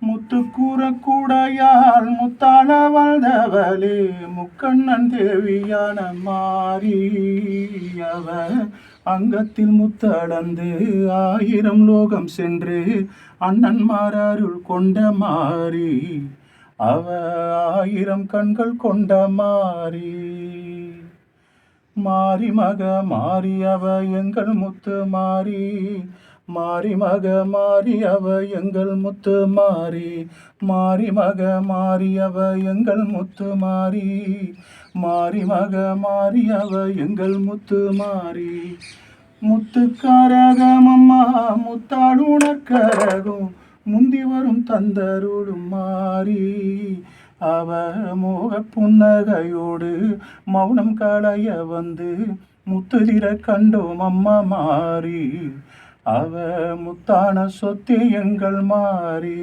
முத்துக்கூற கூடையால் முத்தாள வாழ்ந்தவளே முக்கண்ணன் தேவியான மாறியவ அங்கத்தில் முத்தடந்து 1000 லோகம் சென்று அண்ணன்மார் அருள் கொண்ட மாறி அவ 1000 கண்கள் கொண்ட மாறி மாறி மக மாறி அவ எங்கள் முத்து மாறி மாறி மக மாறி அவ எங்கள் முத்து மாறி மாறி மக மாறி அவ எங்கள் முத்து மாறி மாறி மக மாறி அவ எங்கள் முத்து மாறி முத்துக்காரகம் அம்மா முத்தாளுணர்கரகும் முந்தி வரும் தந்தருளும் மாறி அவ மோக புன்னகையோடு மௌனம் களைய வந்து முத்துதிர கண்டோம் அம்மா மாறி அவ முத்தான சொத்து எங்கள் மாறி.